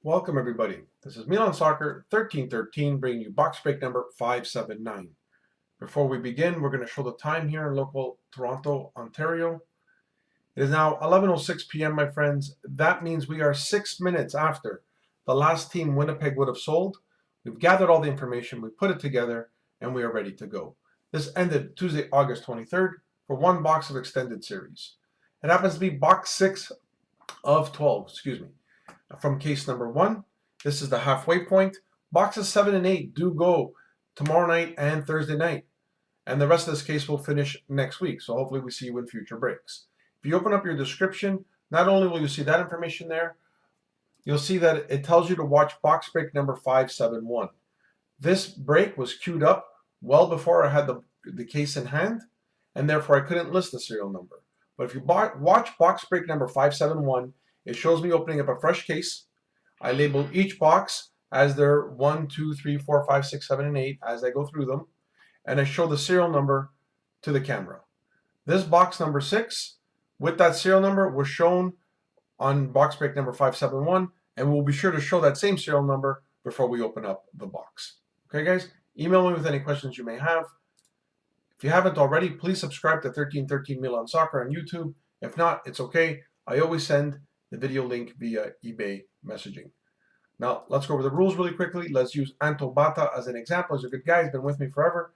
Welcome everybody. This is Milansoccer1313 bringing you box break number 579. Before we begin, we're going to show the time here in local Toronto, Ontario. It is now 11:06 p.m. my friends. That means we are 6 minutes after the last team Winnipeg would have sold. We've gathered all the information, we put it together, and we are ready to go. This ended Tuesday, August 23rd for one box of extended series. It happens to be box 6 of 12, from case number 1. This is the halfway point. Boxes 7 and 8 do go tomorrow night and Thursday night. And the rest of this case will finish next week. So hopefully we see you in future breaks. If you open up your description, not only will you see that information there, you'll see that it tells you to watch box break number 571. This break was queued up well before I had the case in hand, and therefore I couldn't list the serial number. But if you watch box break number 571, it shows me opening up a fresh case. I label each box as their 1, 2, 3, 4, 5, 6, 7, and 8 as I go through them. And I show the serial number to the camera. This box number 6, with that serial number, was shown on box break number 571. And we'll be sure to show that same serial number before we open up the box. Okay, guys? Email me with any questions you may have. If you haven't already, please subscribe to 1313 Milan Soccer on YouTube. If not, it's okay. I always send the video link via eBay messaging. Now, let's go over the rules really quickly. Let's use Anto Bata as an example. He's a good guy. He's been with me forever.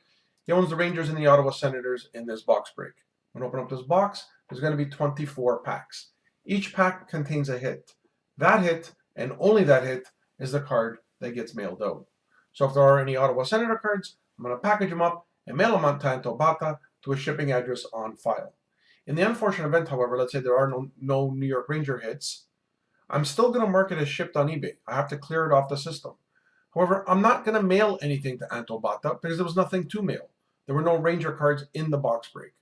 He owns the Rangers and the Ottawa Senators in this box break. When I open up this box, there's going to be 24 packs. Each pack contains a hit. That hit, and only that hit, is the card that gets mailed out. So if there are any Ottawa Senator cards, I'm going to package them up and mail them out to Anto Bata to a shipping address on file. In the unfortunate event, however, let's say there are no New York Ranger hits, I'm still going to mark it as shipped on eBay. I have to clear it off the system. However, I'm not going to mail anything to Anto Bata because there was nothing to mail. There were no Ranger cards in the box break.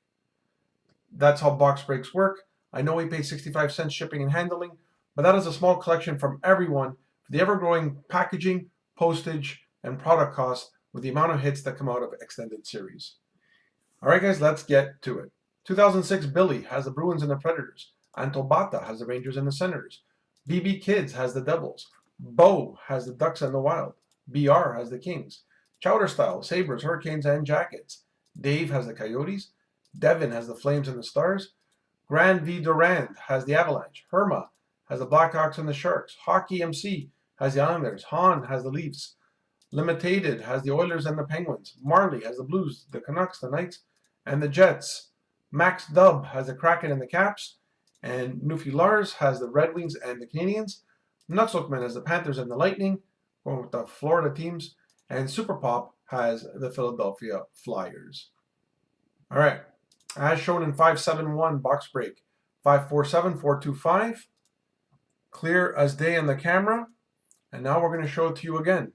That's how box breaks work. I know we paid 65 cents shipping and handling, but that is a small collection from everyone for the ever-growing packaging, postage, and product costs with the amount of hits that come out of extended series. All right, guys, let's get to it. 2006 Billy has the Bruins and the Predators. Anto Bata has the Rangers and the Senators. BB Kids has the Devils. Bo has the Ducks and the Wild. BR has the Kings. Chowder Style, Sabres, Hurricanes, and Jackets. Dave has the Coyotes. Devin has the Flames and the Stars. Grand V. Durand has the Avalanche. Herma has the Blackhawks and the Sharks. Hockey MC has the Islanders. Han has the Leafs. Limited has the Oilers and the Penguins. Marley has the Blues, the Canucks, the Knights, and the Jets. Max Dub has the Kraken and the Caps. And Newfie Lars has the Red Wings and the Canadians. Nutslookman has the Panthers and the Lightning, going with the Florida teams. And Super Pop has the Philadelphia Flyers. All right, as shown in 571 box break, 547, 425. Clear as day on the camera. And now we're going to show it to you again.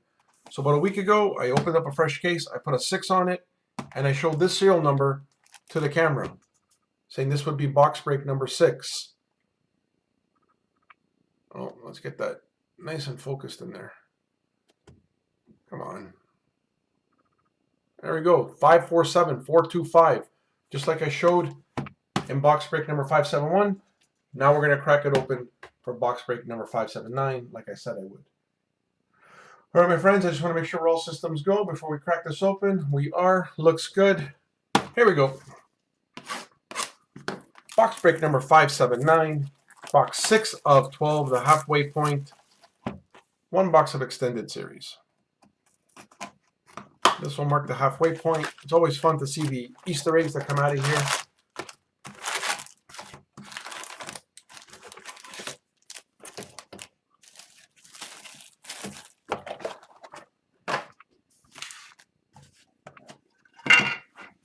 So about a week ago, I opened up a fresh case. I put a 6 on it, and I showed this serial number to the camera, saying this would be box break number 6. Oh, let's get that nice and focused in there. Come on. There we go, 547, 425. Just like I showed in box break number 571. Now we're going to crack it open for box break number 579, like I said I would. All right, my friends, I just want to make sure all systems go before we crack this open. We are. Looks good. Here we go. Box break number 579. Box 6 of 12, the halfway point. One box of extended series. This will mark the halfway point. It's always fun to see the Easter eggs that come out of here.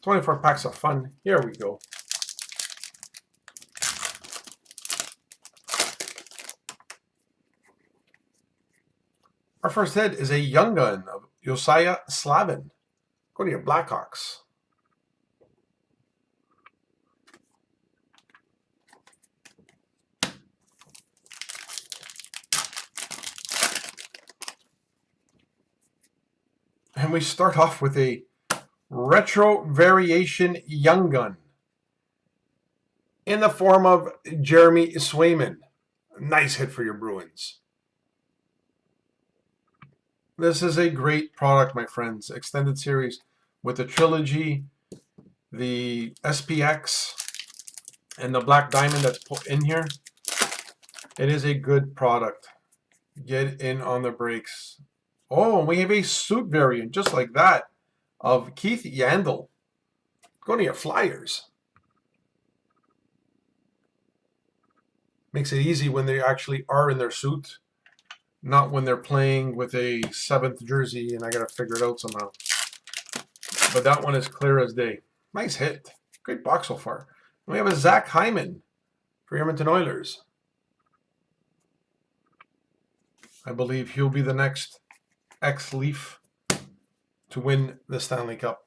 "24 packs of fun." Here we go. Our first hit is a young gun of Josiah Slavin. Go to your Blackhawks. And we start off with a retro variation young gun in the form of Jeremy Swayman. Nice hit for your Bruins. This is a great product, my friends. Extended series with the trilogy, the SPX, and the black diamond that's put in here. It is a good product. Get in on the brakes. Oh, we have a suit variant just like that of Keith Yandel. Go to your Flyers. Makes it easy when they actually are in their suit, not when they're playing with a 7th jersey and I gotta figure it out somehow. But that one is clear as day. Nice hit. Great box so far. And we have a Zach Hyman for Edmonton Oilers. I believe he'll be the next ex-Leaf to win the Stanley Cup.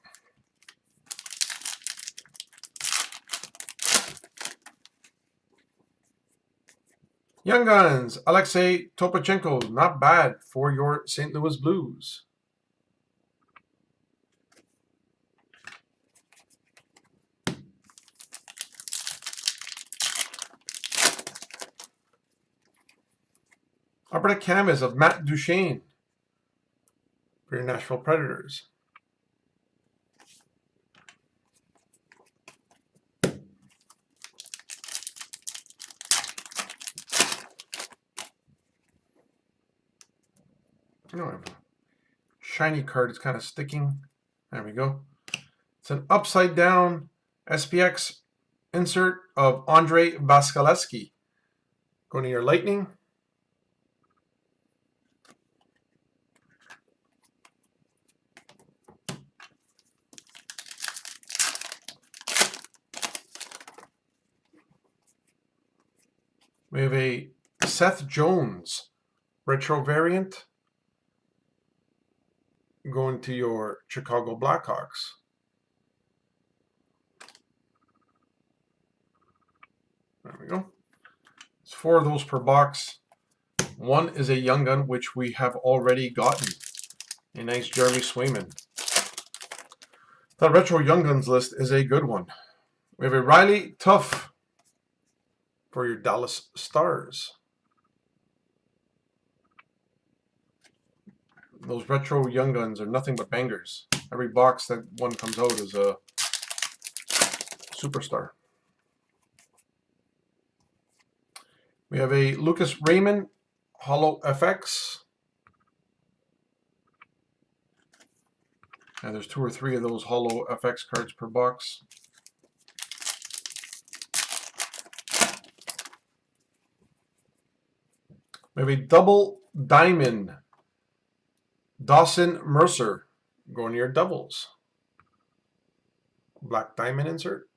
Young Guns, Alexei Topachenko, not bad for your St. Louis Blues. Upper deck canvas of Matt Duchene for your Nashville Predators. I don't have a shiny card. It's kind of sticking. There we go. It's an upside down SPX insert of Andrei Vasilevsky. Going to your Lightning. We have a Seth Jones retro variant going to your Chicago Blackhawks. There we go. It's 4 of those per box. One is a Young Gun, which we have already gotten. A nice Jeremy Swayman. The retro Young Guns list is a good one. We have a Riley Tuff for your Dallas Stars. Those retro Young Guns are nothing but bangers. Every box that one comes out is a superstar. We have a Lucas Raymond Holo FX. And there's 2 or 3 of those Holo FX cards per box. We have a double diamond Dawson Mercer going to your Devils. Black diamond insert.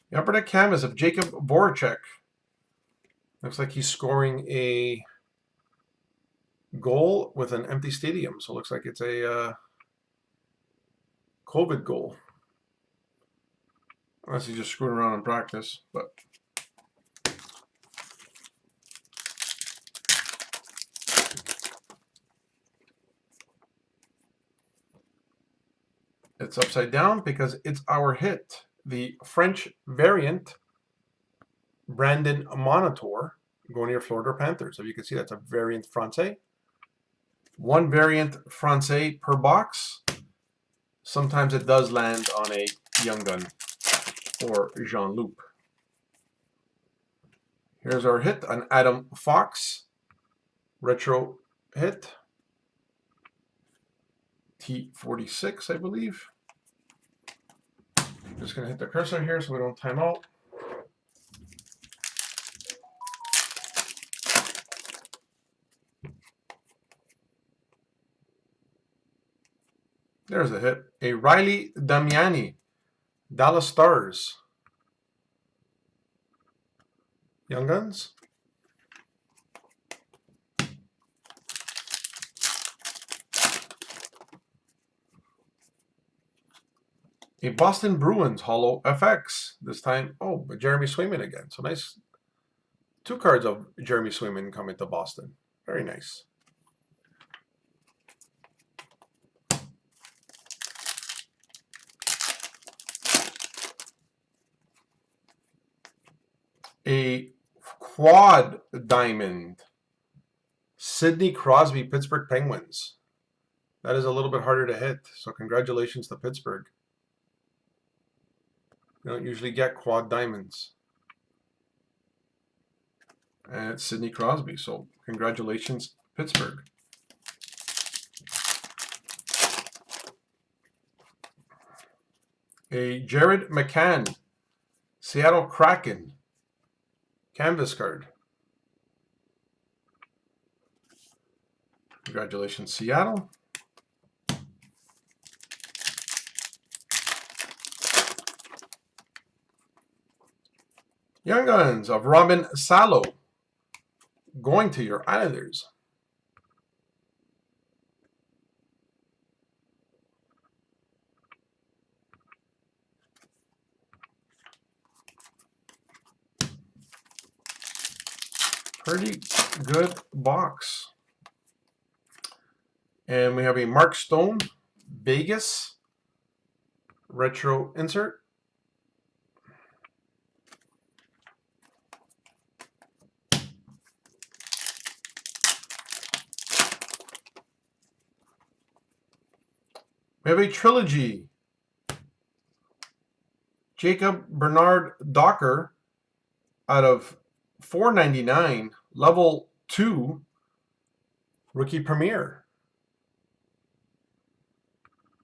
The upper deck canvas of Jacob Voracek. Looks like he's scoring a goal with an empty stadium. So it looks like it's a COVID goal. Unless he's just screwing around in practice. But it's upside down because it's our hit. The French variant, Brandon Monitor, going to your Florida Panthers. So you can see that's a variant Francais. 1 variant Francais per box. Sometimes it does land on a Young Gun or Jean-Loup. Here's our hit, an Adam Fox retro hit. T46, I believe. Just going to hit the cursor here so we don't time out. There's the hit. A Riley Damiani, Dallas Stars. Young Guns. A Boston Bruins Holo FX. This time, oh, but Jeremy Swayman again. So nice. 2 cards of Jeremy Swayman coming to Boston. Very nice. A quad diamond. Sidney Crosby, Pittsburgh Penguins. That is a little bit harder to hit, so congratulations to Pittsburgh. You don't usually get quad diamonds. And it's Sidney Crosby, so congratulations, Pittsburgh. A Jared McCann, Seattle Kraken, canvas card. Congratulations, Seattle. Young Guns of Robin Salo, going to your Islanders. Pretty good box. And we have a Mark Stone, Vegas, retro insert. We have a trilogy. Jacob Bernard Docker out of $4.99, level 2, rookie premier.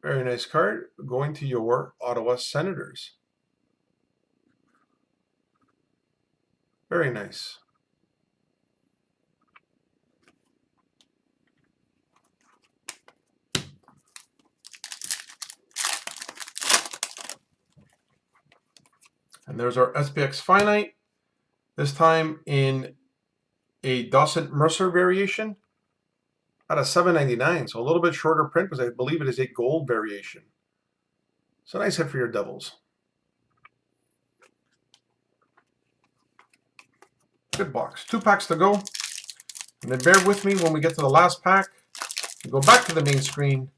Very nice card, going to your Ottawa Senators. Very nice. And there's our SPX Finite, this time in a Dawson Mercer variation out of $7.99, so a little bit shorter print because I believe it is a gold variation. So nice hit for your Devils. Good box. 2 packs to go. And then bear with me when we get to the last pack. Go back to the main screen,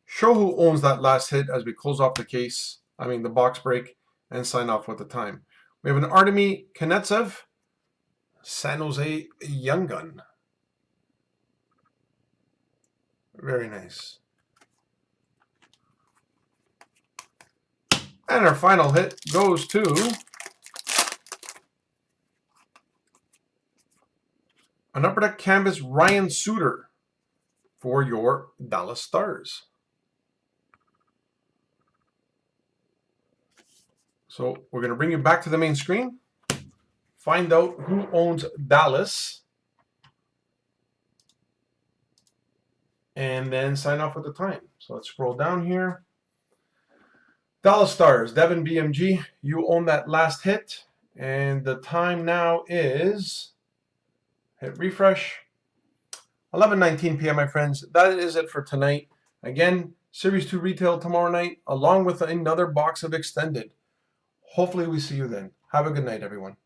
show who owns that last hit as we close off the case, the box break, and sign off with the time. We have an Artemi Knetsev, San Jose Young Gun. Very nice. And our final hit goes to an Upper Deck Canvas Ryan Suter for your Dallas Stars. So we're going to bring you back to the main screen, find out who owns Dallas, and then sign off with the time. So let's scroll down here. Dallas Stars, Devin BMG, you own that last hit, and the time now is, hit refresh, 11:19 p.m. my friends. That is it for tonight. Again, Series 2 retail tomorrow night, along with another box of Extended. Hopefully we see you then. Have a good night, everyone.